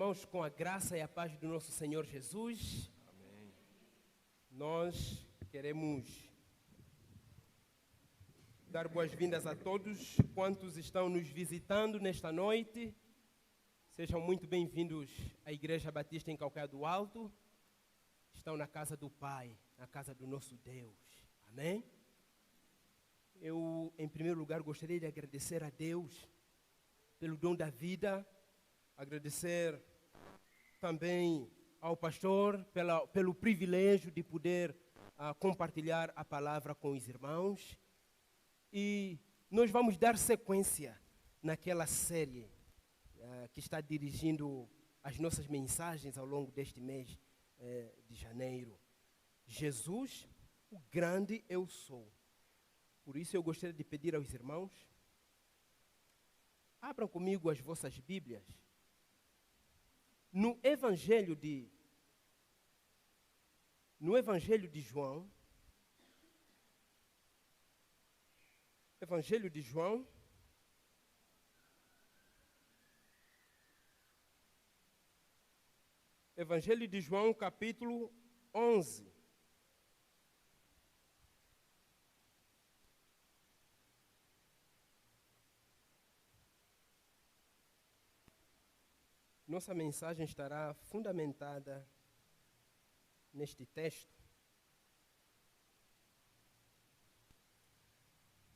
Irmãos, com a graça e a paz do nosso Senhor Jesus, Amém. nós queremos dar boas-vindas a todos quantos estão nos visitando nesta noite. Sejam muito bem-vindos à Igreja Batista em Calcaia do Alto. Estão na casa do Pai, na casa do nosso Deus. Amém? Eu, em primeiro lugar, gostaria de agradecer a Deus pelo dom da vida, agradecer também ao pastor pelo privilégio de poder compartilhar a palavra com os irmãos. E nós vamos dar sequência naquela série que está dirigindo as nossas mensagens ao longo deste mês de janeiro. Jesus, o grande eu sou. Por isso eu gostaria de pedir aos irmãos, abram comigo as vossas Bíblias no Evangelho de João. Evangelho de João. Evangelho de João, capítulo 11. Nossa mensagem estará fundamentada neste texto.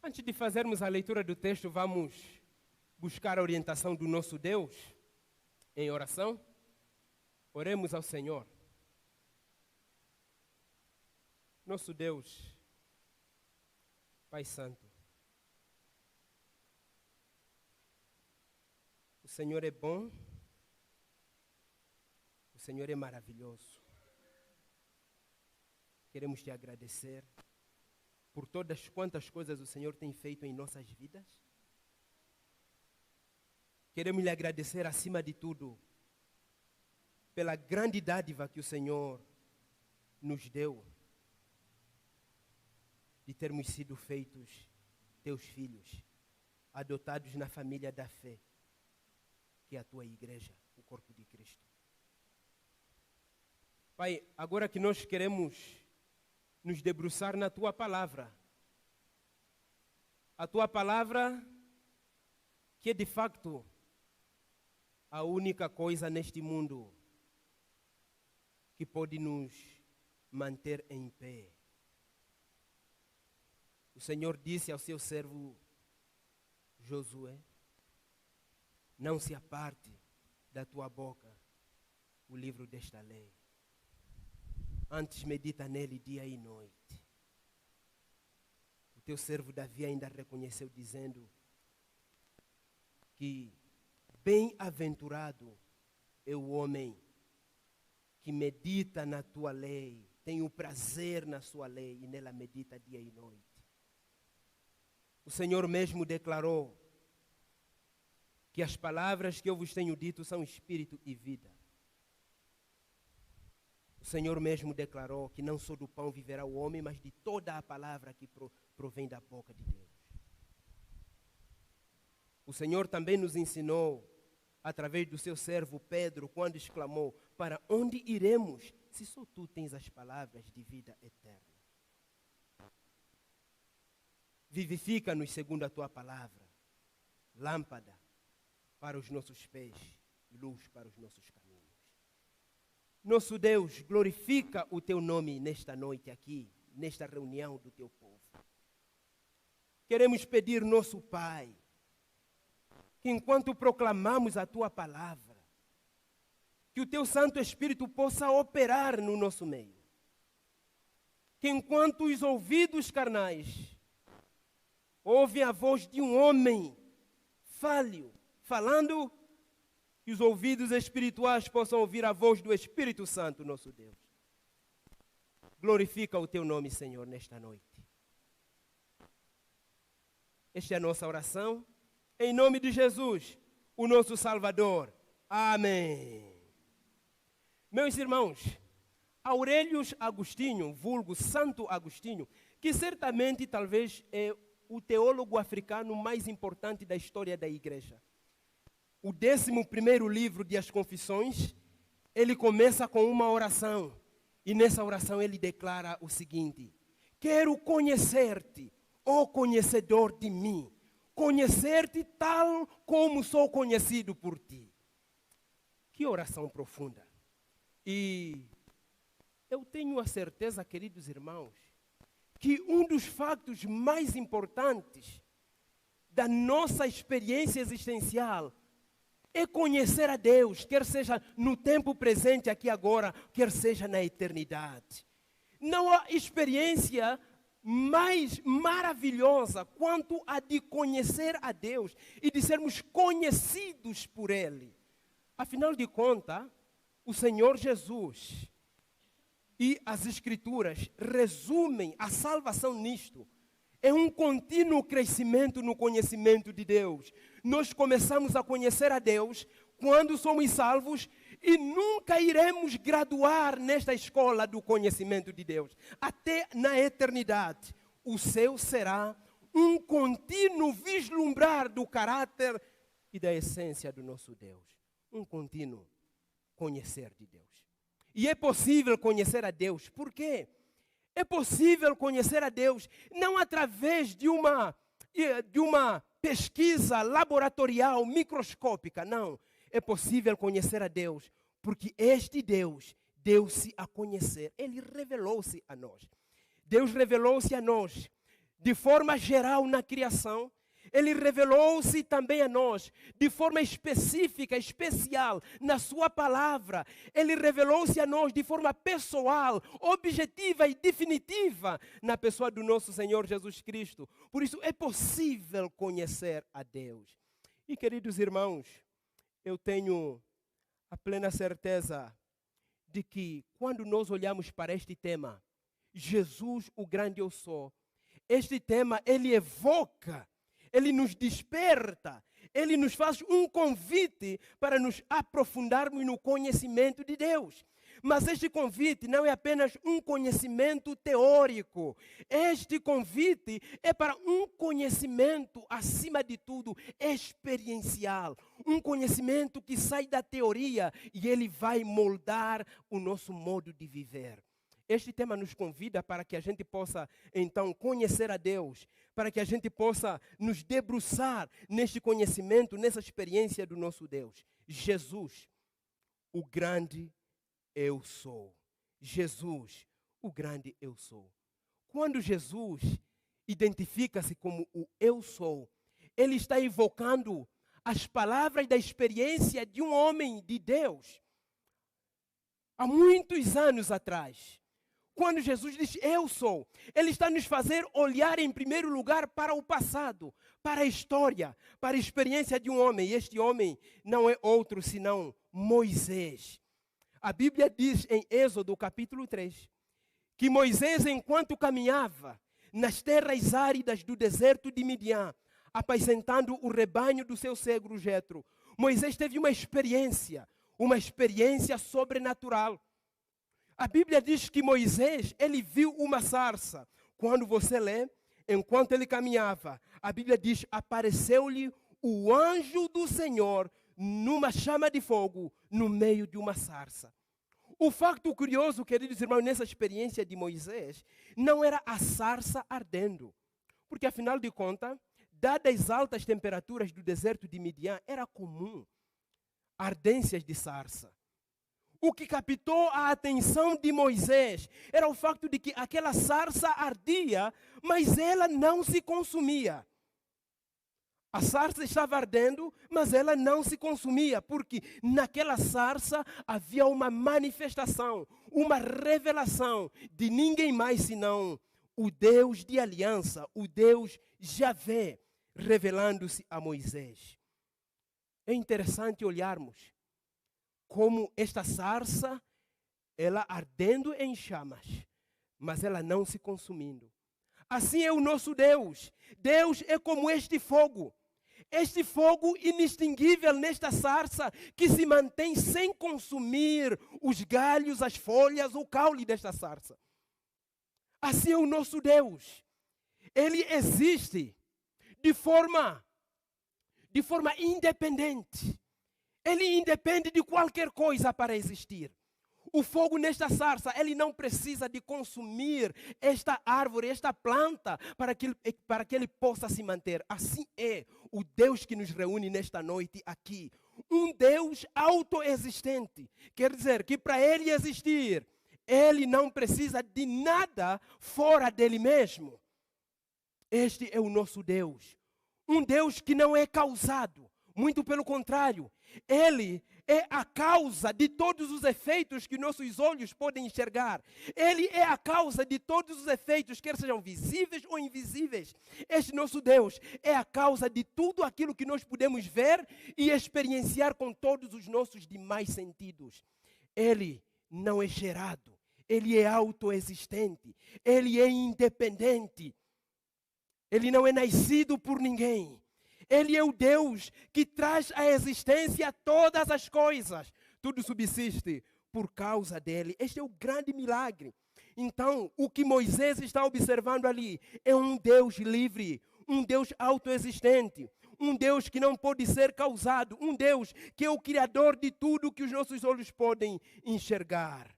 Antes de fazermos a leitura do texto, vamos buscar a orientação do nosso Deus em oração. Oremos ao Senhor. Nosso Deus, Pai Santo, o Senhor é bom, o Senhor é maravilhoso. Queremos te agradecer por todas quantas coisas o Senhor tem feito em nossas vidas. Queremos lhe agradecer acima de tudo pela grande dádiva que o Senhor nos deu de termos sido feitos teus filhos, adotados na família da fé, que é a tua igreja, o corpo de Cristo. Pai, agora que nós queremos nos debruçar na tua palavra, a tua palavra que é de facto a única coisa neste mundo que pode nos manter em pé. O Senhor disse ao seu servo Josué: não se aparte da tua boca o livro desta lei. Antes medita nele dia e noite. O teu servo Davi ainda reconheceu dizendo que bem-aventurado é o homem que medita na tua lei, tem o prazer na sua lei e nela medita dia e noite. O Senhor mesmo declarou que as palavras que eu vos tenho dito são espírito e vida. O Senhor mesmo declarou que não só do pão viverá o homem, mas de toda a palavra que provém da boca de Deus. O Senhor também nos ensinou, através do seu servo Pedro, quando exclamou: para onde iremos, se só tu tens as palavras de vida eterna? Vivifica-nos segundo a tua palavra, lâmpada para os nossos pés, luz para os nossos caminhos. Nosso Deus, glorifica o teu nome nesta noite aqui, nesta reunião do teu povo. Queremos pedir, nosso Pai, que enquanto proclamamos a tua palavra, que o teu Santo Espírito possa operar no nosso meio. Que enquanto os ouvidos carnais ouvem a voz de um homem falho, falando, que os ouvidos espirituais possam ouvir a voz do Espírito Santo, nosso Deus. Glorifica o teu nome, Senhor, nesta noite. Esta é a nossa oração. Em nome de Jesus, o nosso Salvador. Amém. Meus irmãos, Aurelius Agostinho, vulgo Santo Agostinho, que certamente talvez é o teólogo africano mais importante da história da igreja. o 11º livro de As Confissões, ele começa com uma oração. E nessa oração ele declara o seguinte: quero conhecer-te, ó conhecedor de mim, conhecer-te tal como sou conhecido por ti. Que oração profunda. E eu tenho a certeza, queridos irmãos, que um dos factos mais importantes da nossa experiência existencial é conhecer a Deus, quer seja no tempo presente aqui agora, quer seja na eternidade. Não há experiência mais maravilhosa quanto a de conhecer a Deus e de sermos conhecidos por Ele. Afinal de contas, o Senhor Jesus e as Escrituras resumem a salvação nisto. É um contínuo crescimento no conhecimento de Deus. Nós começamos a conhecer a Deus quando somos salvos e nunca iremos graduar nesta escola do conhecimento de Deus. Até na eternidade, o céu será um contínuo vislumbrar do caráter e da essência do nosso Deus. Um contínuo conhecer de Deus. E é possível conhecer a Deus. Por quê? É possível conhecer a Deus não através de uma pesquisa laboratorial, microscópica, não. É possível conhecer a Deus porque este Deus deu-se a conhecer. Ele revelou-se a nós. Deus revelou-se a nós de forma geral na criação. Ele revelou-se também a nós de forma específica, especial, na sua palavra. Ele revelou-se a nós de forma pessoal, objetiva e definitiva na pessoa do nosso Senhor Jesus Cristo. Por isso é possível conhecer a Deus. E queridos irmãos, eu tenho a plena certeza de que quando nós olhamos para este tema, Jesus, o grande eu sou, este tema ele evoca, ele nos desperta, ele nos faz um convite para nos aprofundarmos no conhecimento de Deus. Mas este convite não é apenas um conhecimento teórico. Este convite é para um conhecimento, acima de tudo, experiencial. Um conhecimento que sai da teoria e ele vai moldar o nosso modo de viver. Este tema nos convida para que a gente possa, então, conhecer a Deus, para que a gente possa nos debruçar neste conhecimento, nessa experiência do nosso Deus. Jesus, o grande eu sou. Jesus, o grande eu sou. Quando Jesus identifica-se como o eu sou, ele está invocando as palavras da experiência de um homem de Deus. Há muitos anos atrás, quando Jesus diz eu sou, ele está nos fazer olhar em primeiro lugar para o passado, para a história, para a experiência de um homem. E este homem não é outro senão Moisés. A Bíblia diz em Êxodo capítulo 3, que Moisés, enquanto caminhava nas terras áridas do deserto de Midian, apacentando o rebanho do seu sogro Jetro, Moisés teve uma experiência sobrenatural. A Bíblia diz que Moisés, ele viu uma sarça. Quando você lê, enquanto ele caminhava, a Bíblia diz, apareceu-lhe o anjo do Senhor numa chama de fogo no meio de uma sarça. O facto curioso, queridos irmãos, nessa experiência de Moisés, não era a sarça ardendo. Porque, afinal de contas, dadas as altas temperaturas do deserto de Midian, era comum ardências de sarça. O que captou a atenção de Moisés era o facto de que aquela sarça ardia, mas ela não se consumia. A sarça estava ardendo, mas ela não se consumia, porque naquela sarça havia uma manifestação, uma revelação de ninguém mais senão o Deus de aliança, o Deus Javé, revelando-se a Moisés. É interessante olharmos como esta sarça, ela ardendo em chamas, mas ela não se consumindo. Assim é o nosso Deus. Deus é como este fogo inextinguível nesta sarça que se mantém sem consumir os galhos, as folhas, o caule desta sarça. Assim é o nosso Deus. Ele existe de forma independente. Ele independe de qualquer coisa para existir. O fogo nesta sarça, ele não precisa de consumir esta árvore, esta planta, para que ele possa se manter. Assim é o Deus que nos reúne nesta noite aqui. Um Deus autoexistente. Quer dizer que para ele existir, ele não precisa de nada fora dele mesmo. Este é o nosso Deus. Um Deus que não é causado. Muito pelo contrário. Ele é a causa de todos os efeitos que nossos olhos podem enxergar. Ele é a causa de todos os efeitos, quer sejam visíveis ou invisíveis. Este nosso Deus é a causa de tudo aquilo que nós podemos ver e experienciar com todos os nossos demais sentidos. Ele não é gerado. Ele é autoexistente. Ele é independente. Ele não é nascido por ninguém. Ele é o Deus que traz à existência todas as coisas. Tudo subsiste por causa dele. Este é o grande milagre. Então, o que Moisés está observando ali é um Deus livre, um Deus autoexistente, um Deus que não pode ser causado, um Deus que é o criador de tudo que os nossos olhos podem enxergar.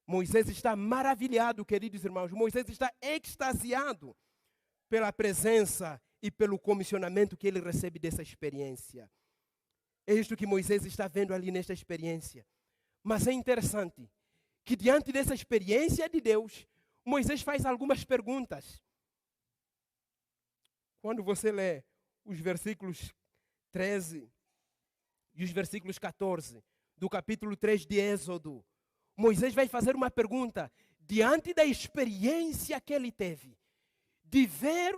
Moisés está maravilhado, queridos irmãos. Moisés está extasiado pela presença e pelo comissionamento que ele recebe dessa experiência. É isto que Moisés está vendo ali nesta experiência. Mas é interessante que diante dessa experiência de Deus, Moisés faz algumas perguntas. Quando você lê os versículos 13 e os versículos 14 do capítulo 3 de Êxodo, Moisés vai fazer uma pergunta diante da experiência que ele teve de ver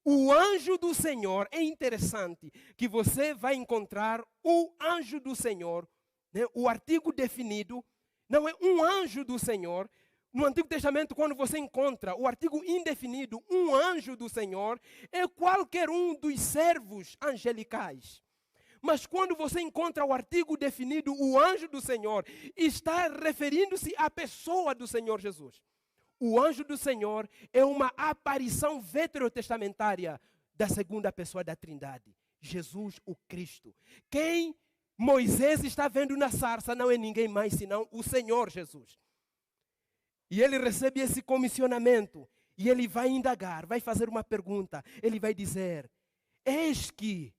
o anjo do Senhor. É interessante que você vai encontrar o anjo do Senhor, né? O artigo definido não é um anjo do Senhor. No Antigo Testamento, quando você encontra o artigo indefinido, um anjo do Senhor, é qualquer um dos servos angelicais. Mas quando você encontra o artigo definido, o anjo do Senhor, está referindo-se à pessoa do Senhor Jesus. O anjo do Senhor é uma aparição veterotestamentária da segunda pessoa da Trindade, Jesus o Cristo. Quem Moisés está vendo na sarça não é ninguém mais senão o Senhor Jesus. E ele recebe esse comissionamento e ele vai indagar, vai fazer uma pergunta. Ele vai dizer: eis que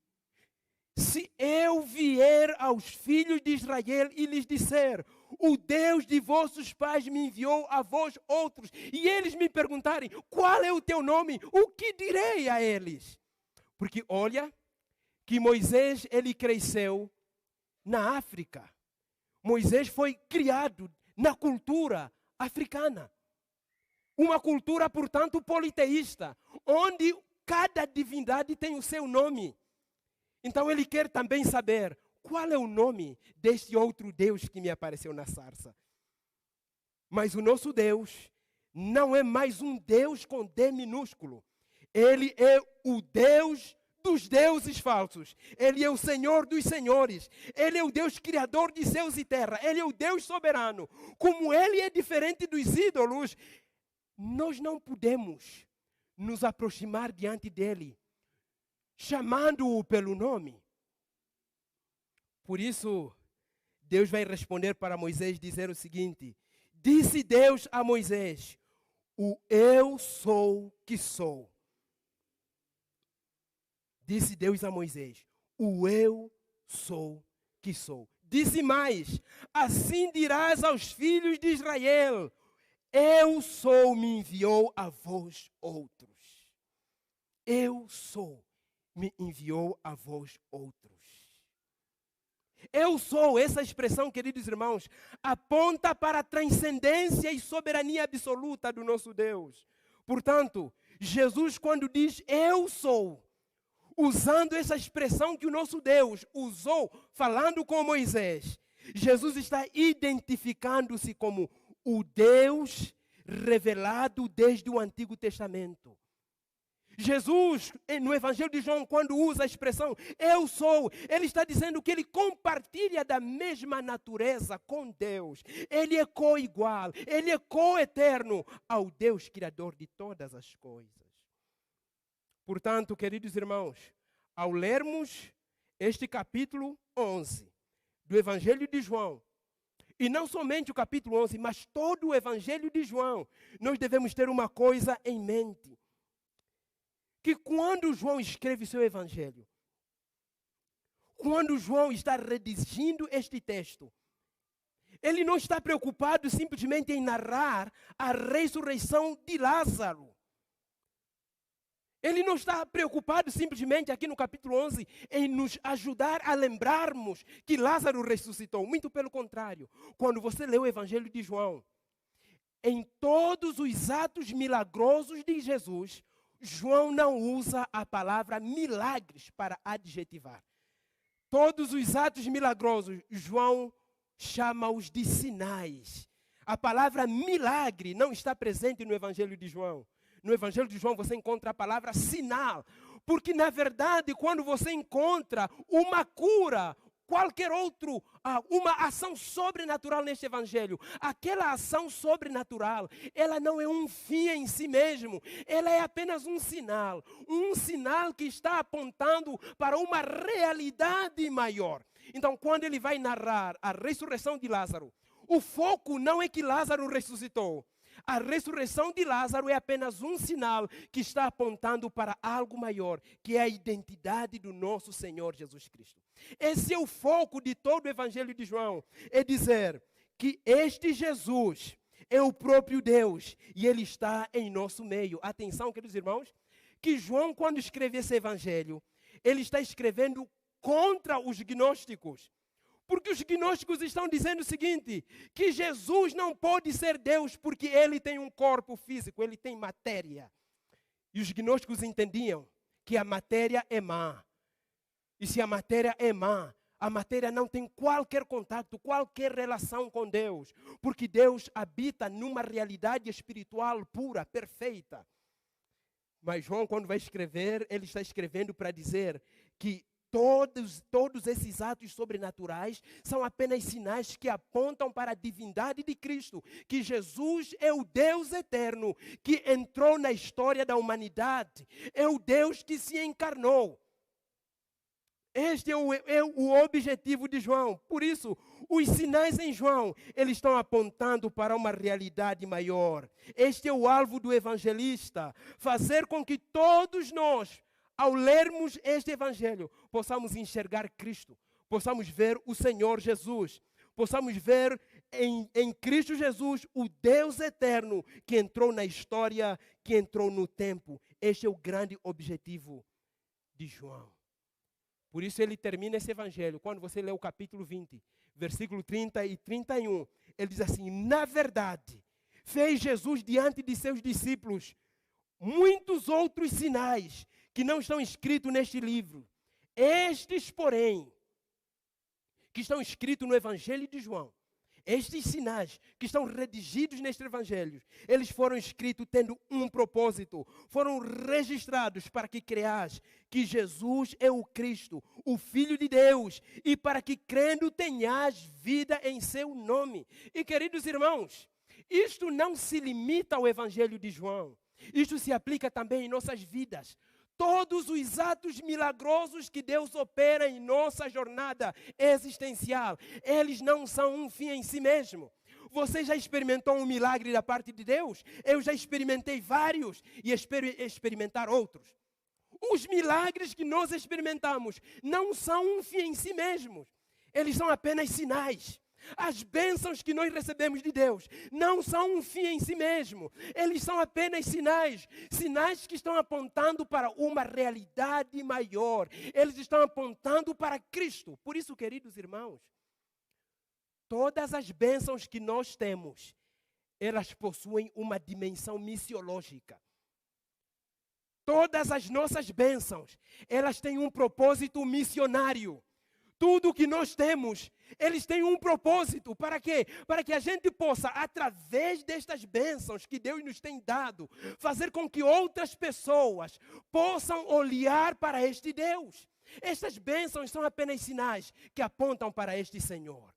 se eu vier aos filhos de Israel e lhes disser: o Deus de vossos pais me enviou a vós outros, e eles me perguntarem: qual é o teu nome? O que direi a eles? Porque olha que Moisés, ele cresceu na África. Moisés foi criado na cultura africana. Uma cultura, portanto, politeísta, onde cada divindade tem o seu nome. Então ele quer também saber qual é o nome deste outro Deus que me apareceu na sarça. Mas o nosso Deus não é mais um Deus com D minúsculo. Ele é o Deus dos deuses falsos. Ele é o Senhor dos senhores. Ele é o Deus criador de céus e terra. Ele é o Deus soberano. Como ele é diferente dos ídolos, nós não podemos nos aproximar diante dele chamando-o pelo nome. Por isso, Deus vai responder para Moisés, dizer o seguinte: disse Deus a Moisés: o eu sou que sou. Disse Deus a Moisés: o eu sou que sou. Disse mais: assim dirás aos filhos de Israel: eu sou, me enviou a vós outros. Eu sou, me enviou a vós outros. Eu sou, essa expressão, queridos irmãos, aponta para a transcendência e soberania absoluta do nosso Deus. Portanto, Jesus, quando diz eu sou, usando essa expressão que o nosso Deus usou, falando com Moisés, Jesus está identificando-se como o Deus revelado desde o Antigo Testamento. Jesus, no Evangelho de João, quando usa a expressão eu sou, ele está dizendo que ele compartilha da mesma natureza com Deus. Ele é co-igual, ele é co-eterno ao Deus Criador de todas as coisas. Portanto, queridos irmãos, ao lermos este capítulo 11 do Evangelho de João, e não somente o capítulo 11, mas todo o Evangelho de João, nós devemos ter uma coisa em mente. Que quando João escreve seu Evangelho, quando João está redigindo este texto, ele não está preocupado simplesmente em narrar a ressurreição de Lázaro. Ele não está preocupado simplesmente aqui no capítulo 11 em nos ajudar a lembrarmos que Lázaro ressuscitou. Muito pelo contrário. Quando você lê o Evangelho de João, em todos os atos milagrosos de Jesus, João não usa a palavra milagres para adjetivar. Todos os atos milagrosos, João chama-os de sinais. A palavra milagre não está presente no Evangelho de João. No Evangelho de João você encontra a palavra sinal. Porque, na verdade, quando você encontra uma cura, qualquer outro, uma ação sobrenatural neste Evangelho, aquela ação sobrenatural, ela não é um fim em si mesmo, ela é apenas um sinal que está apontando para uma realidade maior. Então, quando ele vai narrar a ressurreição de Lázaro, o foco não é que Lázaro ressuscitou. A ressurreição de Lázaro é apenas um sinal que está apontando para algo maior, que é a identidade do nosso Senhor Jesus Cristo. Esse é o foco de todo o Evangelho de João, é dizer que este Jesus é o próprio Deus e Ele está em nosso meio. Atenção, queridos irmãos, que João, quando escreve esse Evangelho, ele está escrevendo contra os gnósticos. Porque os gnósticos estão dizendo o seguinte, que Jesus não pode ser Deus porque ele tem um corpo físico, ele tem matéria. E os gnósticos entendiam que a matéria é má. E se a matéria é má, a matéria não tem qualquer contato, qualquer relação com Deus. Porque Deus habita numa realidade espiritual pura, perfeita. Mas João, quando vai escrever, ele está escrevendo para dizer que todos esses atos sobrenaturais são apenas sinais que apontam para a divindade de Cristo, que Jesus é o Deus eterno que entrou na história da humanidade, é o Deus que se encarnou. Este é o objetivo de João. Por isso, os sinais em João, eles estão apontando para uma realidade maior. Este é o alvo do evangelista, fazer com que todos nós, ao lermos este Evangelho, possamos enxergar Cristo, possamos ver o Senhor Jesus, possamos ver em Cristo Jesus o Deus eterno que entrou na história, que entrou no tempo. Este é o grande objetivo de João. Por isso ele termina esse Evangelho, quando você lê o capítulo 20, versículo 30 e 31, ele diz assim, na verdade, fez Jesus diante de seus discípulos muitos outros sinais, que não estão escritos neste livro. Estes, porém, que estão escritos no Evangelho de João, estes sinais que estão redigidos neste Evangelho, eles foram escritos tendo um propósito, foram registrados para que creais que Jesus é o Cristo, o Filho de Deus, e para que crendo tenhas vida em seu nome. E queridos irmãos, isto não se limita ao Evangelho de João, isto se aplica também em nossas vidas. Todos os atos milagrosos que Deus opera em nossa jornada existencial, eles não são um fim em si mesmo. Você já experimentou um milagre da parte de Deus? Eu já experimentei vários e espero experimentar outros. Os milagres que nós experimentamos não são um fim em si mesmos. Eles são apenas sinais. As bênçãos que nós recebemos de Deus não são um fim em si mesmo. Eles são apenas sinais. Sinais que estão apontando para uma realidade maior. Eles estão apontando para Cristo. Por isso, queridos irmãos, todas as bênçãos que nós temos, elas possuem uma dimensão missiológica. Todas as nossas bênçãos, elas têm um propósito missionário. Tudo que nós temos, eles têm um propósito. Para quê? Para que a gente possa, através destas bênçãos que Deus nos tem dado, fazer com que outras pessoas possam olhar para este Deus. Estas bênçãos são apenas sinais que apontam para este Senhor.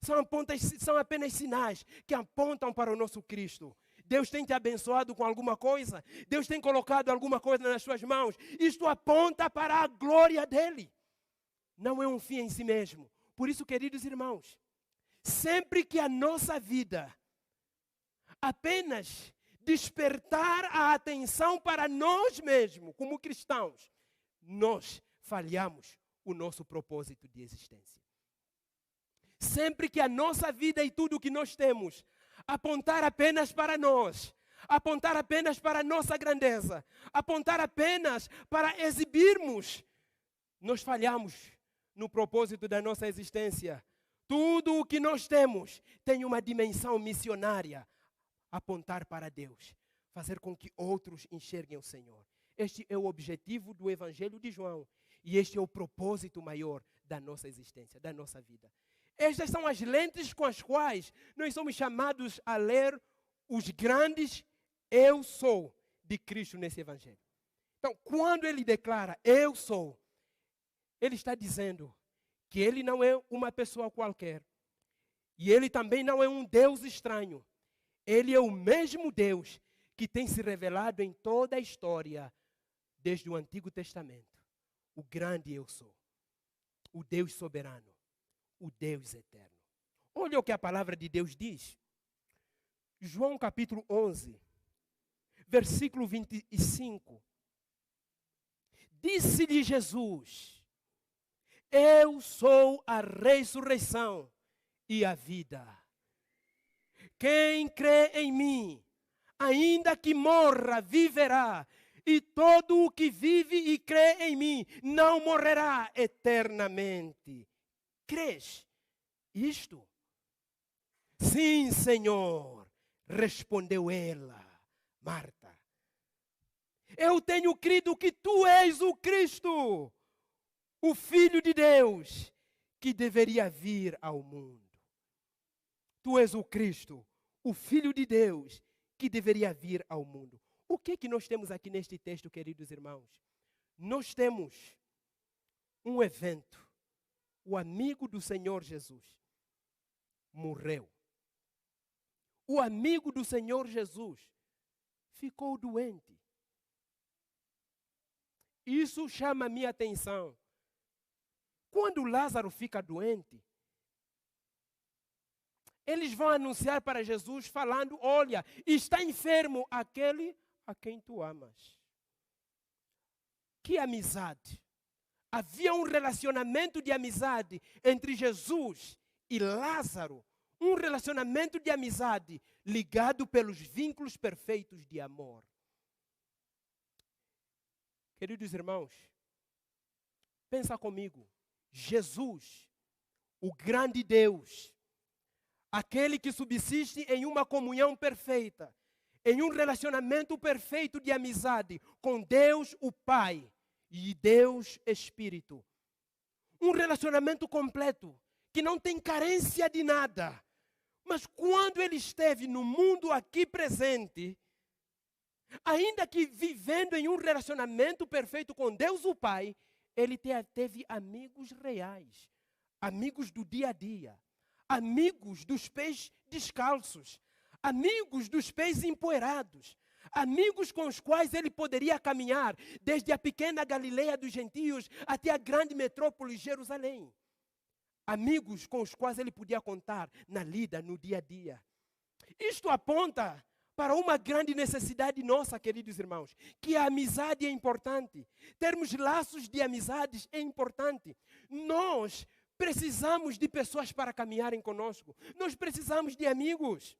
São apenas sinais que apontam para o nosso Cristo. Deus tem te abençoado com alguma coisa? Deus tem colocado alguma coisa nas suas mãos? Isto aponta para a glória dele. Não é um fim em si mesmo. Por isso, queridos irmãos, sempre que a nossa vida apenas despertar a atenção para nós mesmos, como cristãos, nós falhamos o nosso propósito de existência. Sempre que a nossa vida e tudo o que nós temos apontar apenas para nós, apontar apenas para a nossa grandeza, apontar apenas para exibirmos, nós falhamos no propósito da nossa existência. Tudo o que nós temos tem uma dimensão missionária, apontar para Deus, fazer com que outros enxerguem o Senhor. Este é o objetivo do Evangelho de João e este é o propósito maior da nossa existência, da nossa vida. Estas são as lentes com as quais nós somos chamados a ler os grandes eu sou de Cristo nesse Evangelho. Então, quando ele declara eu sou, ele está dizendo que ele não é uma pessoa qualquer. E ele também não é um Deus estranho. Ele é o mesmo Deus que tem se revelado em toda a história, desde o Antigo Testamento. O grande eu sou. O Deus soberano. O Deus eterno. Olha o que a palavra de Deus diz. João capítulo 11, versículo 25. Disse-lhe Jesus: eu sou a ressurreição e a vida. Quem crê em mim, ainda que morra, viverá. E todo o que vive e crê em mim não morrerá eternamente. Crês isto? Sim, Senhor, respondeu ela, Marta. Eu tenho crido que tu és o Cristo, o Filho de Deus, que deveria vir ao mundo. Tu és o Cristo, o Filho de Deus, que deveria vir ao mundo. O que é que nós temos aqui neste texto, queridos irmãos? Nós temos um evento. O amigo do Senhor Jesus morreu. O amigo do Senhor Jesus ficou doente. Isso chama a minha atenção. Quando Lázaro fica doente, eles vão anunciar para Jesus falando: olha, está enfermo aquele a quem tu amas. Que amizade! Havia um relacionamento de amizade entre Jesus e Lázaro. Um relacionamento de amizade ligado pelos vínculos perfeitos de amor. Queridos irmãos, pensa comigo. Jesus, o grande Deus, aquele que subsiste em uma comunhão perfeita, em um relacionamento perfeito de amizade com Deus o Pai e Deus Espírito. Um relacionamento completo, que não tem carência de nada. Mas quando ele esteve no mundo aqui presente, ainda que vivendo em um relacionamento perfeito com Deus o Pai, ele teve amigos reais, amigos do dia a dia, amigos dos pés descalços, amigos dos pés empoeirados, amigos com os quais ele poderia caminhar desde a pequena Galileia dos gentios até a grande metrópole Jerusalém. Amigos com os quais ele podia contar na lida, no dia a dia. Isto aponta para uma grande necessidade nossa, queridos irmãos, que a amizade é importante. Termos laços de amizades é importante. Nós precisamos de pessoas para caminharem conosco. Nós precisamos de amigos.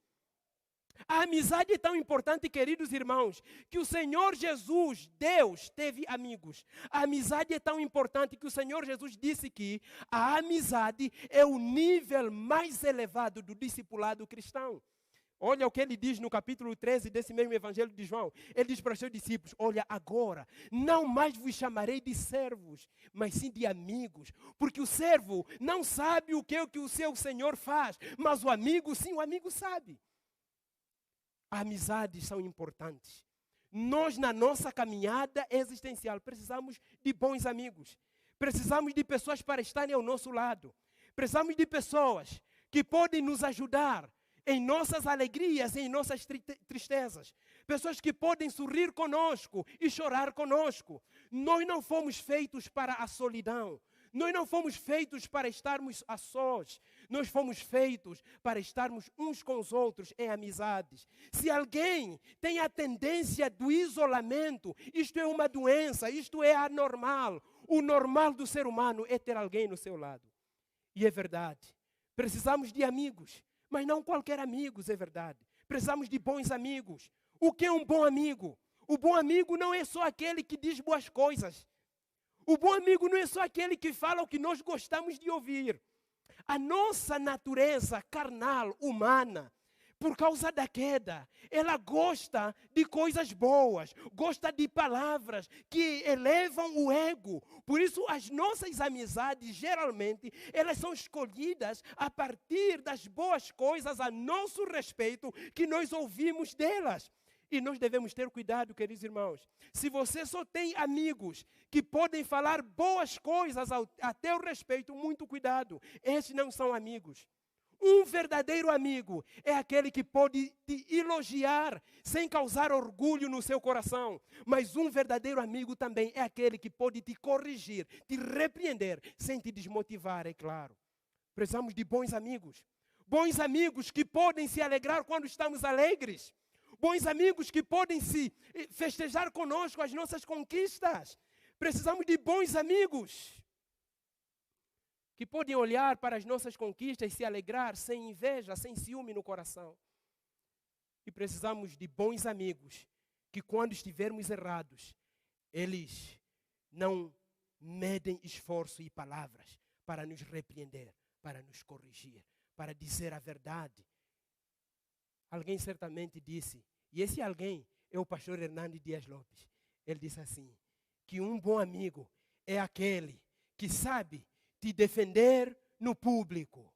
A amizade é tão importante, queridos irmãos, que o Senhor Jesus, Deus, teve amigos. A amizade é tão importante que o Senhor Jesus disse que a amizade é o nível mais elevado do discipulado cristão. Olha o que ele diz no capítulo 13 desse mesmo Evangelho de João. Ele diz para os seus discípulos: olha, agora não mais vos chamarei de servos, mas sim de amigos. Porque o servo não sabe o que o seu senhor faz, mas o amigo, sim, o amigo sabe. Amizades são importantes. Nós, na nossa caminhada existencial, precisamos de bons amigos. Precisamos de pessoas para estarem ao nosso lado. Precisamos de pessoas que podem nos ajudar em nossas alegrias e em nossas tristezas. Pessoas que podem sorrir conosco e chorar conosco. Nós não fomos feitos para a solidão. Nós não fomos feitos para estarmos a sós. Nós fomos feitos para estarmos uns com os outros em amizades. Se alguém tem a tendência do isolamento, isto é uma doença, isto é anormal. O normal do ser humano é ter alguém no seu lado. E é verdade. Precisamos de amigos, mas não qualquer amigos, é verdade. Precisamos de bons amigos. O que é um bom amigo? O bom amigo não é só aquele que diz boas coisas. O bom amigo não é só aquele que fala o que nós gostamos de ouvir. A nossa natureza carnal, humana, por causa da queda, ela gosta de coisas boas, gosta de palavras que elevam o ego. Por isso, as nossas amizades, geralmente, elas são escolhidas a partir das boas coisas a nosso respeito que nós ouvimos delas. E nós devemos ter cuidado, queridos irmãos. Se você só tem amigos que podem falar boas coisas a teu respeito, muito cuidado. Esses não são amigos. Um verdadeiro amigo é aquele que pode te elogiar sem causar orgulho no seu coração. Mas um verdadeiro amigo também é aquele que pode te corrigir, te repreender, sem te desmotivar, é claro. Precisamos de bons amigos. Bons amigos que podem se alegrar quando estamos alegres. Bons amigos que podem se festejar conosco as nossas conquistas. Precisamos de bons amigos que podem olhar para as nossas conquistas e se alegrar sem inveja, sem ciúme no coração. E precisamos de bons amigos que quando estivermos errados, eles não medem esforço e palavras para nos repreender, para nos corrigir, para dizer a verdade. Alguém certamente disse, e esse alguém é o pastor Hernando Dias Lopes. Ele disse assim, que um bom amigo é aquele que sabe te defender no público.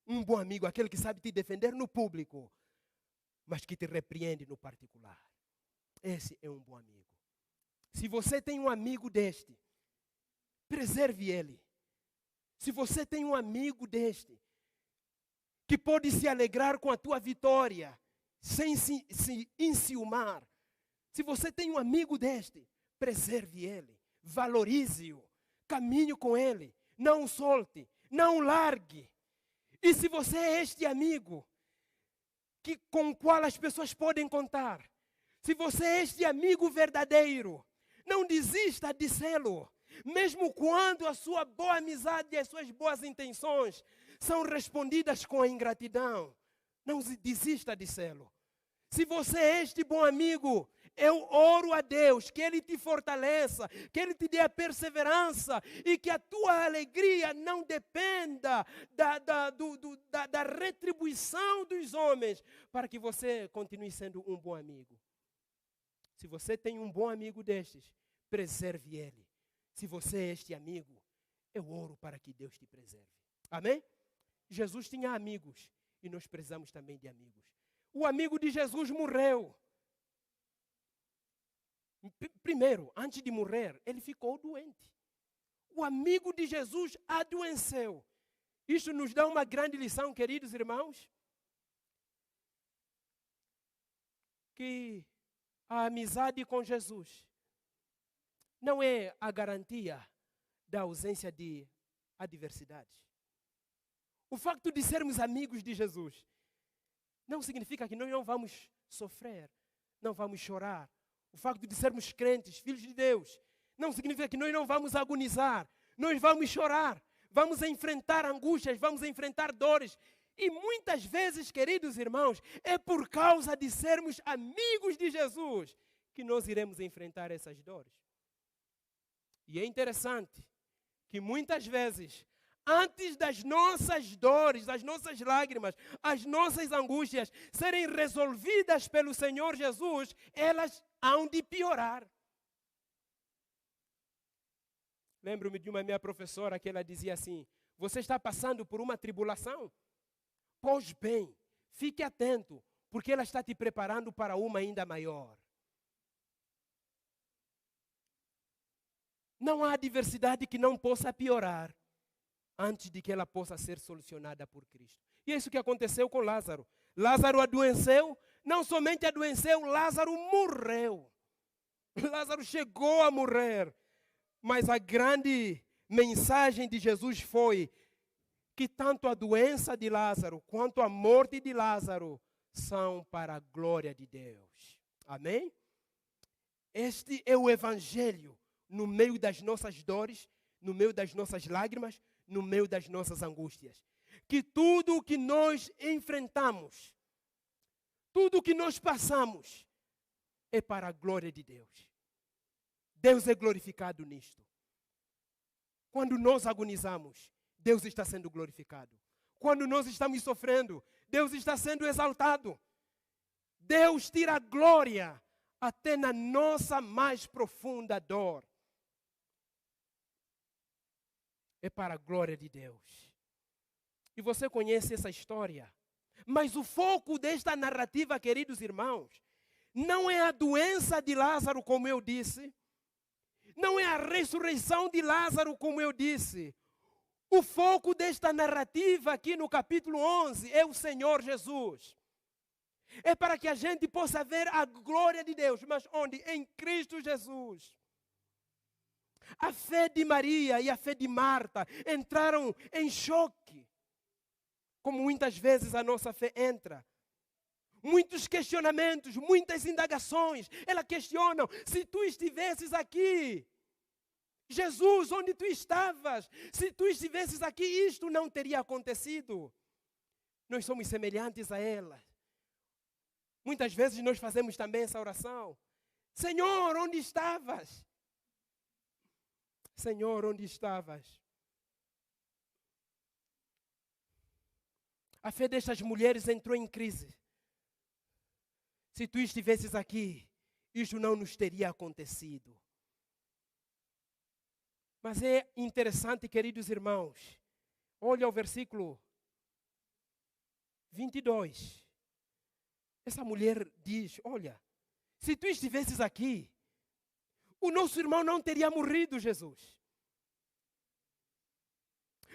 Um bom amigo, aquele que sabe te defender no público, mas que te repreende no particular. Esse é um bom amigo. Se você tem um amigo deste, preserve ele. Se você tem um amigo deste, que pode se alegrar com a tua vitória, sem se enciumar. Se você tem um amigo deste, preserve ele, valorize-o, caminhe com ele, não o solte, não o largue. E se você é este amigo com o qual as pessoas podem contar, se você é este amigo verdadeiro, não desista de sê-lo, mesmo quando a sua boa amizade e as suas boas intenções são respondidas com a ingratidão. Não desista de sê-lo. Se você é este bom amigo, eu oro a Deus que Ele te fortaleça, que Ele te dê a perseverança e que a tua alegria não dependa da retribuição dos homens, para que você continue sendo um bom amigo. Se você tem um bom amigo destes, preserve ele. Se você é este amigo, eu oro para que Deus te preserve. Amém? Jesus tinha amigos e nós precisamos também de amigos. O amigo de Jesus morreu. Primeiro, antes de morrer, ele ficou doente. O amigo de Jesus adoeceu. Isso nos dá uma grande lição, queridos irmãos. Que a amizade com Jesus não é a garantia da ausência de adversidades. O facto de sermos amigos de Jesus não significa que nós não vamos sofrer, não vamos chorar. O facto de sermos crentes, filhos de Deus, não significa que nós não vamos agonizar. Nós vamos chorar, vamos enfrentar angústias, vamos enfrentar dores. E muitas vezes, queridos irmãos, é por causa de sermos amigos de Jesus que nós iremos enfrentar essas dores. E é interessante que muitas vezes, antes das nossas dores, das nossas lágrimas, as nossas angústias serem resolvidas pelo Senhor Jesus, elas hão de piorar. Lembro-me de uma minha professora que ela dizia assim: você está passando por uma tribulação? Pois bem, fique atento, porque ela está te preparando para uma ainda maior. Não há adversidade que não possa piorar antes de que ela possa ser solucionada por Cristo. E é isso que aconteceu com Lázaro. Lázaro adoeceu, não somente adoeceu, Lázaro morreu. Lázaro chegou a morrer. Mas a grande mensagem de Jesus foi que tanto a doença de Lázaro quanto a morte de Lázaro são para a glória de Deus. Amém? Este é o Evangelho no meio das nossas dores, no meio das nossas lágrimas, no meio das nossas angústias. Que tudo o que nós enfrentamos, tudo o que nós passamos, é para a glória de Deus. Deus é glorificado nisto. Quando nós agonizamos, Deus está sendo glorificado. Quando nós estamos sofrendo, Deus está sendo exaltado. Deus tira a glória até na nossa mais profunda dor. É para a glória de Deus. E você conhece essa história. Mas o foco desta narrativa, queridos irmãos, não é a doença de Lázaro, como eu disse. Não é a ressurreição de Lázaro, como eu disse. O foco desta narrativa aqui no capítulo 11 é o Senhor Jesus. É para que a gente possa ver a glória de Deus. Mas onde? Em Cristo Jesus. A fé de Maria e a fé de Marta entraram em choque. Como muitas vezes a nossa fé entra. Muitos questionamentos, muitas indagações. Elas questionam, se tu estivesses aqui, Jesus, onde tu estavas? Se tu estivesses aqui, isto não teria acontecido. Nós somos semelhantes a elas. Muitas vezes nós fazemos também essa oração. Senhor, onde estavas? Senhor, onde estavas? A fé destas mulheres entrou em crise. Se tu estivesses aqui, isto não nos teria acontecido. Mas é interessante, queridos irmãos. Olha o versículo 22. Essa mulher diz, olha, se tu estivesses aqui, o nosso irmão não teria morrido, Jesus.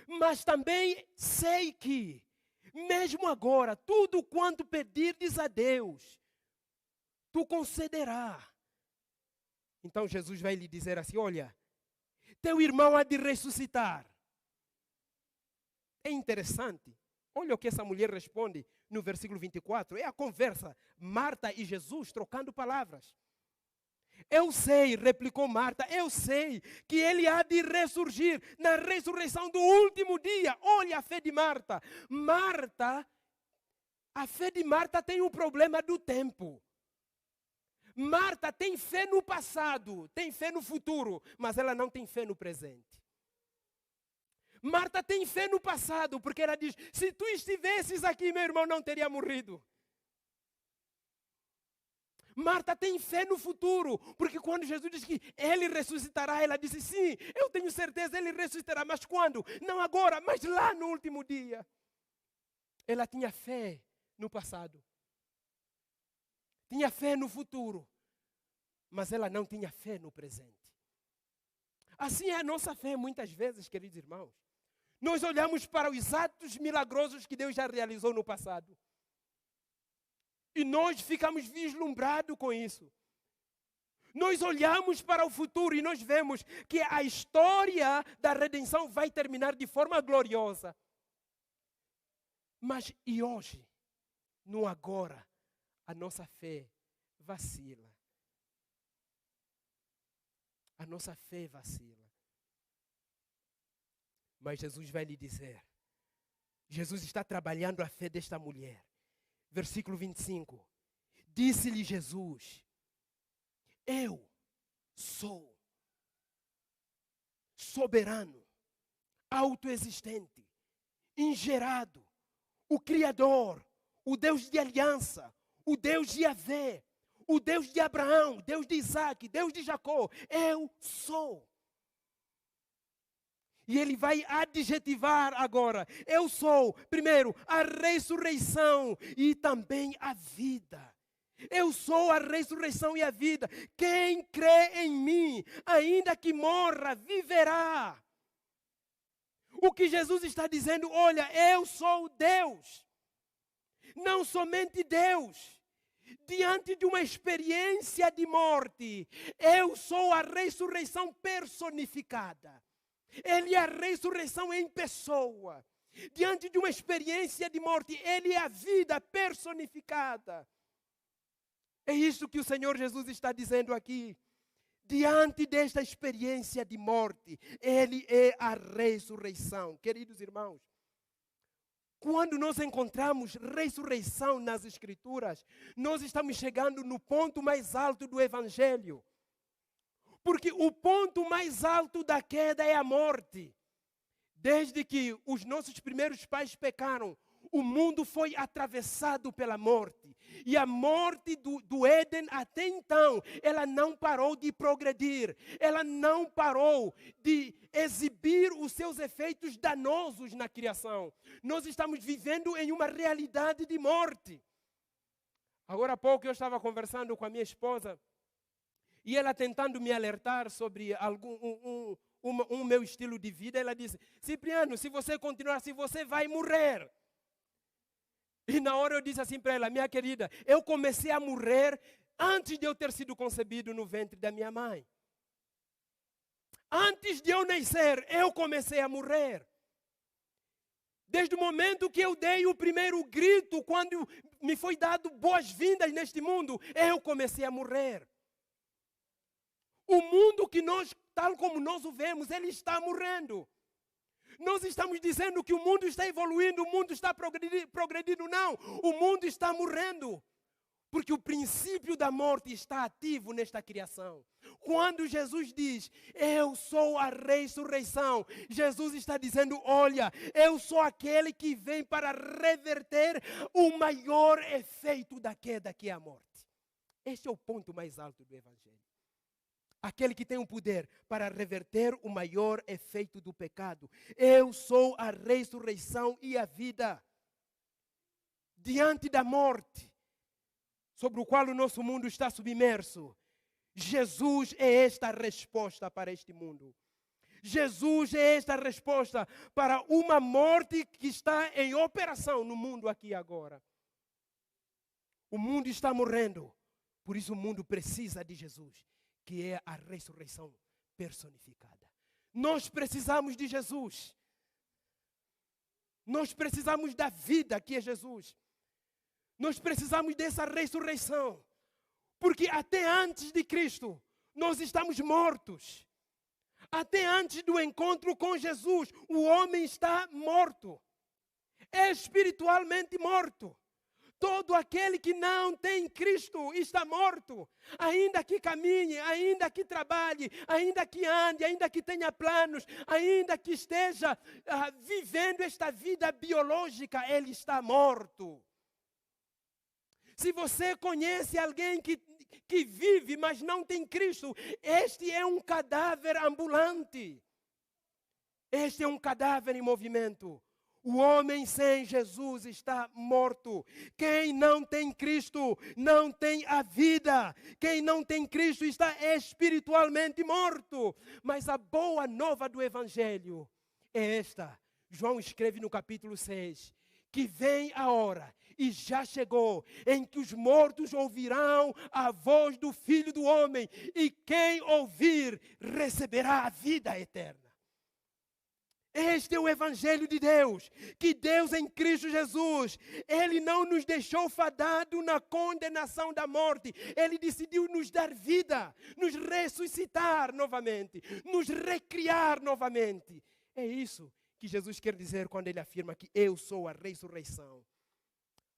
Mas também sei que, mesmo agora, tudo quanto pedirdes a Deus, tu concederá. Então Jesus vai lhe dizer assim, olha, teu irmão há de ressuscitar. É interessante. Olha o que essa mulher responde no versículo 24. É a conversa, Marta e Jesus trocando palavras. Eu sei, replicou Marta, eu sei que ele há de ressurgir na ressurreição do último dia. Olha a fé de Marta. A fé de Marta tem um problema do tempo. Marta tem fé no passado, tem fé no futuro, mas ela não tem fé no presente. Marta tem fé no passado, porque ela diz, se tu estivesses aqui, meu irmão não teria morrido. Marta tem fé no futuro, porque quando Jesus diz que ele ressuscitará, ela disse, sim, eu tenho certeza, ele ressuscitará, mas quando? Não agora, mas lá no último dia. Ela tinha fé no passado. Tinha fé no futuro, mas ela não tinha fé no presente. Assim é a nossa fé muitas vezes, queridos irmãos. Nós olhamos para os atos milagrosos que Deus já realizou no passado. E nós ficamos vislumbrados com isso. Nós olhamos para o futuro e nós vemos que a história da redenção vai terminar de forma gloriosa. Mas e hoje, no agora, a nossa fé vacila. A nossa fé vacila. Mas Jesus vai lhe dizer, Jesus está trabalhando a fé desta mulher. Versículo 25. Disse-lhe Jesus, eu sou soberano, autoexistente, ingerado, o Criador, o Deus de aliança, o Deus de Yahvé, o Deus de Abraão, Deus de Isaac, Deus de Jacó. Eu sou. E ele vai adjetivar agora. Eu sou, primeiro, a ressurreição e também a vida. Eu sou a ressurreição e a vida. Quem crê em mim, ainda que morra, viverá. O que Jesus está dizendo, olha, eu sou Deus. Não somente Deus. Diante de uma experiência de morte, eu sou a ressurreição personificada. Ele é a ressurreição em pessoa. Diante de uma experiência de morte, Ele é a vida personificada. É isso que o Senhor Jesus está dizendo aqui. Diante desta experiência de morte, Ele é a ressurreição. Queridos irmãos, quando nós encontramos ressurreição nas Escrituras, nós estamos chegando no ponto mais alto do Evangelho. Porque o ponto mais alto da queda é a morte. Desde que os nossos primeiros pais pecaram, o mundo foi atravessado pela morte. E a morte do Éden, até então, ela não parou de progredir. Ela não parou de exibir os seus efeitos danosos na criação. Nós estamos vivendo em uma realidade de morte. Agora há pouco eu estava conversando com a minha esposa e ela tentando me alertar sobre um meu estilo de vida. Ela disse: Cipriano, se você continuar assim, você vai morrer. E na hora eu disse assim para ela: minha querida, eu comecei a morrer antes de eu ter sido concebido no ventre da minha mãe. Antes de eu nascer, eu comecei a morrer. Desde o momento que eu dei o primeiro grito, quando me foi dado boas-vindas neste mundo, eu comecei a morrer. O mundo que nós, tal como nós o vemos, ele está morrendo. Nós estamos dizendo que o mundo está evoluindo, o mundo está progredindo. Não, o mundo está morrendo. Porque o princípio da morte está ativo nesta criação. Quando Jesus diz: eu sou a ressurreição, Jesus está dizendo: olha, eu sou aquele que vem para reverter o maior efeito da queda, que é a morte. Este é o ponto mais alto do Evangelho. Aquele que tem o poder para reverter o maior efeito do pecado. Eu sou a ressurreição e a vida. Diante da morte, sobre o qual o nosso mundo está submerso, Jesus é esta resposta para este mundo. Jesus é esta resposta para uma morte que está em operação no mundo aqui agora. O mundo está morrendo, por isso o mundo precisa de Jesus, que é a ressurreição personificada. Nós precisamos de Jesus. Nós precisamos da vida que é Jesus. Nós precisamos dessa ressurreição. Porque até antes de Cristo, nós estamos mortos. Até antes do encontro com Jesus, o homem está morto. É espiritualmente morto. Todo aquele que não tem Cristo está morto. Ainda que caminhe, ainda que trabalhe, ainda que ande, ainda que tenha planos, ainda que esteja vivendo esta vida biológica, ele está morto. Se você conhece alguém que vive, mas não tem Cristo, este é um cadáver ambulante. Este é um cadáver em movimento. O homem sem Jesus está morto. Quem não tem Cristo não tem a vida. Quem não tem Cristo está espiritualmente morto. Mas a boa nova do Evangelho é esta. João escreve no capítulo 6. Que vem a hora, e já chegou, em que os mortos ouvirão a voz do Filho do Homem. E quem ouvir receberá a vida eterna. Este é o Evangelho de Deus, que Deus em Cristo Jesus, Ele não nos deixou fadado na condenação da morte. Ele decidiu nos dar vida, nos ressuscitar novamente, nos recriar novamente. É isso que Jesus quer dizer quando Ele afirma que eu sou a ressurreição.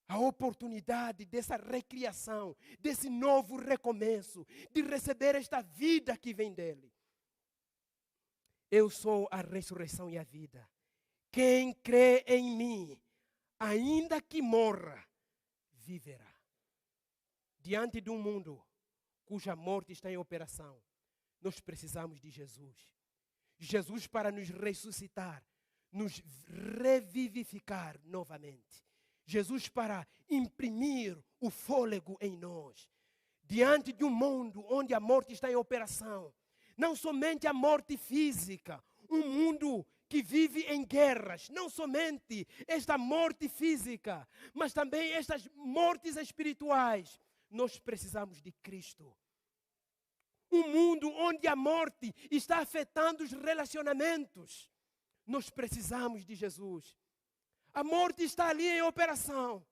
A oportunidade dessa recriação, desse novo recomeço, de receber esta vida que vem dEle. Eu sou a ressurreição e a vida. Quem crê em mim, ainda que morra, viverá. Diante de um mundo cuja morte está em operação, nós precisamos de Jesus. Jesus para nos ressuscitar, nos revivificar novamente. Jesus para imprimir o fôlego em nós. Diante de um mundo onde a morte está em operação, não somente a morte física, um mundo que vive em guerras, não somente esta morte física, mas também estas mortes espirituais. Nós precisamos de Cristo. um mundo onde a morte está afetando os relacionamentos. Nós precisamos de Jesus. A morte está ali em operação.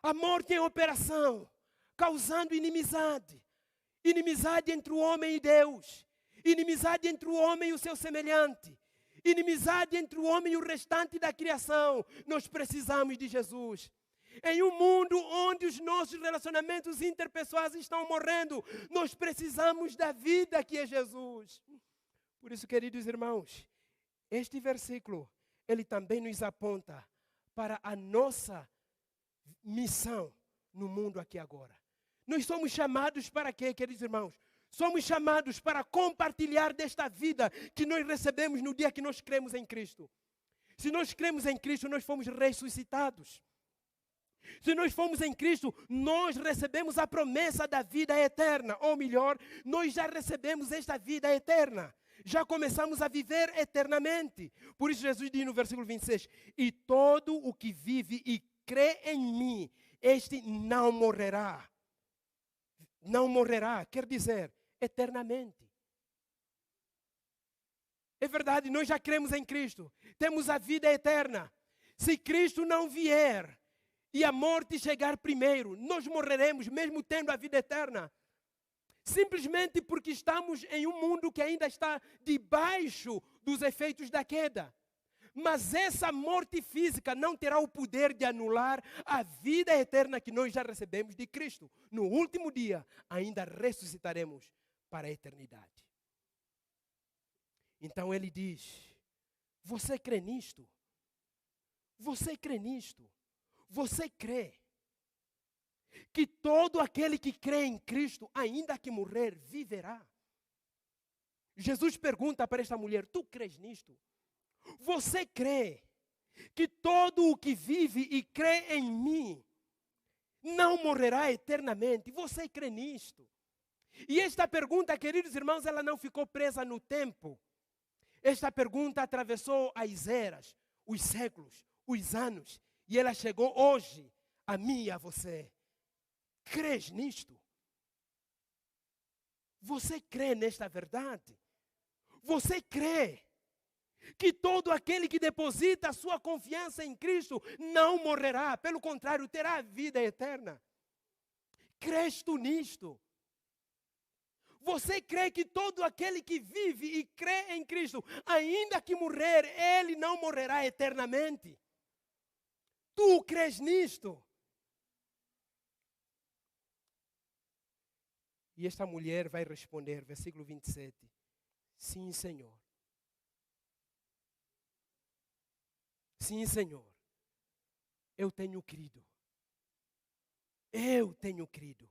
A morte em operação, causando inimizade. Inimizade entre o homem e Deus. Inimizade entre o homem e o seu semelhante. Inimizade entre o homem e o restante da criação. Nós precisamos de Jesus. Em um mundo onde os nossos relacionamentos interpessoais estão morrendo, nós precisamos da vida que é Jesus. Por isso, queridos irmãos, este versículo, ele também nos aponta para a nossa missão no mundo aqui agora. Nós somos chamados para quê, queridos irmãos? Somos chamados para compartilhar desta vida que nós recebemos no dia que nós cremos em Cristo. Se nós cremos em Cristo, nós fomos ressuscitados. Se nós fomos em Cristo, nós recebemos a promessa da vida eterna. Ou melhor, nós já recebemos esta vida eterna. Já começamos a viver eternamente. Por isso Jesus diz no versículo 26, e todo o que vive e crê em mim, este não morrerá. Não morrerá, quer dizer, eternamente. É verdade, nós já cremos em Cristo. Temos a vida eterna. Se Cristo não vier e a morte chegar primeiro, nós morreremos mesmo tendo a vida eterna. Simplesmente porque estamos em um mundo que ainda está debaixo dos efeitos da queda. Mas essa morte física não terá o poder de anular a vida eterna que nós já recebemos de Cristo. No último dia, ainda ressuscitaremos para a eternidade. Então ele diz, você crê nisto? Você crê nisto? Você crê que todo aquele que crê em Cristo, ainda que morrer, viverá? Jesus pergunta para esta mulher, tu crês nisto? Você crê que todo o que vive e crê em mim não morrerá eternamente? Você crê nisto? E esta pergunta, queridos irmãos, ela não ficou presa no tempo. Esta pergunta atravessou as eras, os séculos, os anos, e ela chegou hoje a mim e a você. Crês nisto? Você crê nesta verdade? Você crê que todo aquele que deposita a sua confiança em Cristo não morrerá, pelo contrário, terá vida eterna? Crês tu nisto? Você crê que todo aquele que vive e crê em Cristo, ainda que morrer, ele não morrerá eternamente? Tu crês nisto? E esta mulher vai responder, versículo 27, sim, Senhor. Sim, Senhor, eu tenho crido. Eu tenho crido.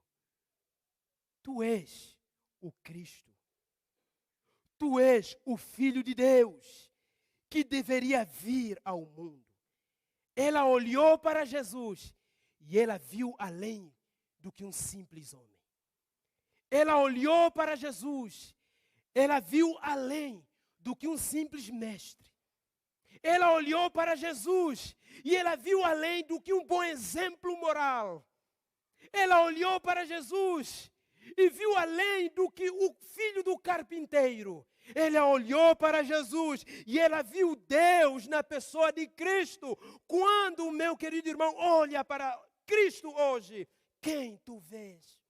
Tu és o Cristo. Tu és o Filho de Deus que deveria vir ao mundo. Ela olhou para Jesus e ela viu além do que um simples homem. Ela olhou para Jesus, ela viu além do que um simples mestre. Ela olhou para Jesus e ela viu além do que um bom exemplo moral. Ela olhou para Jesus e viu além do que o filho do carpinteiro. Ela olhou para Jesus e ela viu Deus na pessoa de Cristo. Quando o meu querido irmão olha para Cristo hoje, quem tu vês?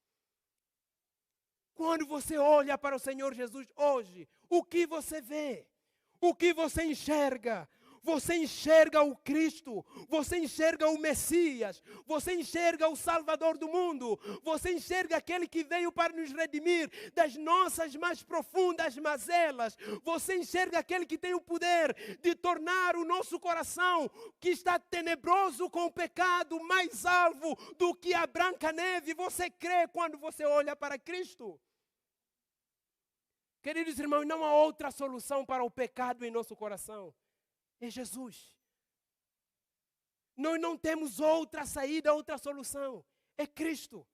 Quando você olha para o Senhor Jesus hoje, o que você vê? O que você enxerga? Você enxerga o Cristo, você enxerga o Messias, você enxerga o Salvador do mundo, você enxerga aquele que veio para nos redimir das nossas mais profundas mazelas, você enxerga aquele que tem o poder de tornar o nosso coração, que está tenebroso com o pecado, mais alvo do que a branca neve. Você crê quando você olha para Cristo? Queridos irmãos, não há outra solução para o pecado em nosso coração. É Jesus. Nós não temos outra saída, outra solução. É Cristo.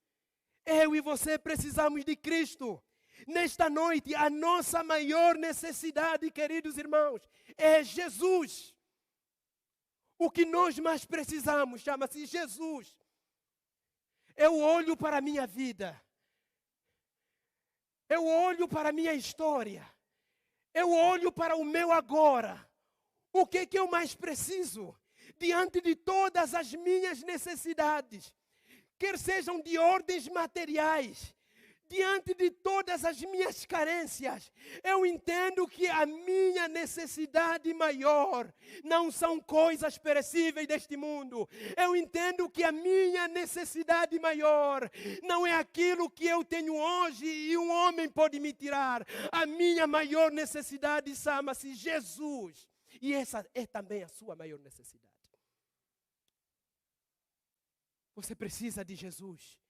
Eu e você precisamos de Cristo. Nesta noite, a nossa maior necessidade, queridos irmãos, é Jesus. O que nós mais precisamos chama-se Jesus. Eu olho para a minha vida. Eu olho para a minha história. Eu olho para o meu agora. O que eu mais preciso? Diante de todas as minhas necessidades, quer sejam de ordens materiais, diante de todas as minhas carências, eu entendo que a minha necessidade maior não são coisas perecíveis deste mundo. Eu entendo que a minha necessidade maior não é aquilo que eu tenho hoje e um homem pode me tirar. A minha maior necessidade chama-se Jesus. E essa é também a sua maior necessidade. Você precisa de Jesus.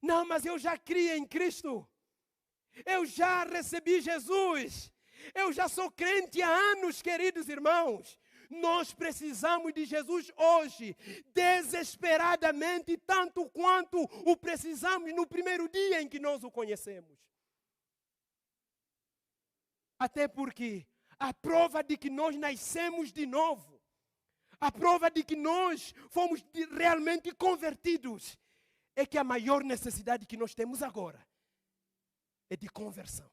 Não, mas eu já criei em Cristo. Eu já recebi Jesus. Eu já sou crente há anos, queridos irmãos. Nós precisamos de Jesus hoje, desesperadamente, tanto quanto o precisamos no primeiro dia em que nós o conhecemos. Até porque a prova de que nós nascemos de novo, a prova de que nós fomos realmente convertidos, é que a maior necessidade que nós temos agora é de conversão.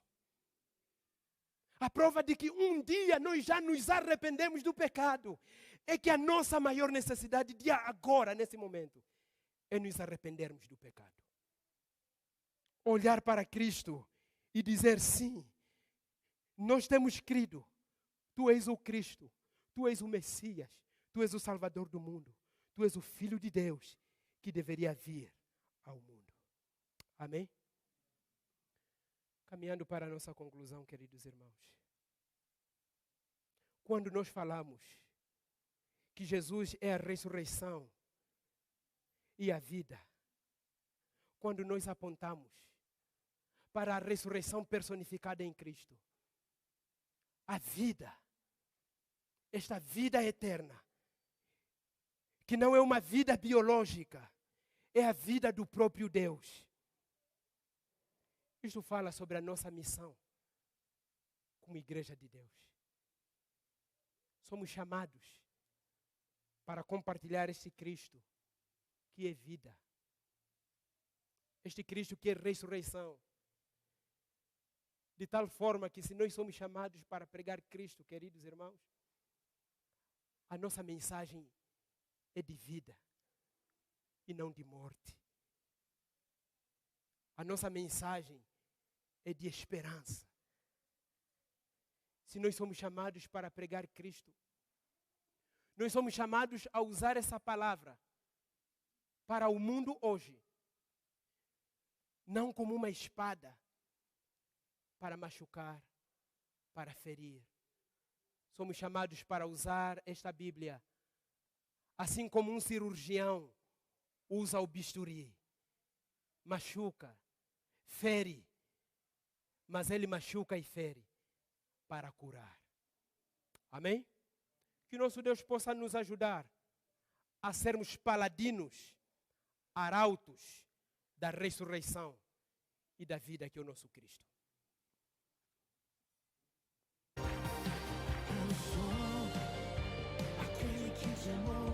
A prova de que um dia nós já nos arrependemos do pecado é que a nossa maior necessidade de agora, nesse momento, é nos arrependermos do pecado. Olhar para Cristo e dizer sim, nós temos crido. Tu és o Cristo, Tu és o Messias, Tu és o Salvador do mundo, Tu és o Filho de Deus que deveria vir ao mundo. Amém? Caminhando para a nossa conclusão, queridos irmãos. Quando nós falamos que Jesus é a ressurreição e a vida, quando nós apontamos para a ressurreição personificada em Cristo, a vida, esta vida eterna, que não é uma vida biológica, é a vida do próprio Deus. Isto fala sobre a nossa missão como igreja de Deus. Somos chamados para compartilhar este Cristo que é vida. Este Cristo que é ressurreição. De tal forma que se nós somos chamados para pregar Cristo, queridos irmãos, a nossa mensagem é de vida e não de morte. A nossa mensagem é de esperança. Se nós somos chamados para pregar Cristo, nós somos chamados a usar essa palavra para o mundo hoje, não como uma espada para machucar, para ferir. Somos chamados para usar esta Bíblia, assim como um cirurgião usa o bisturi. Machuca, fere, mas ele machuca e fere para curar. Amém? Que nosso Deus possa nos ajudar a sermos paladinos, arautos da ressurreição e da vida que é o nosso Cristo. Eu sou aquele que te amou.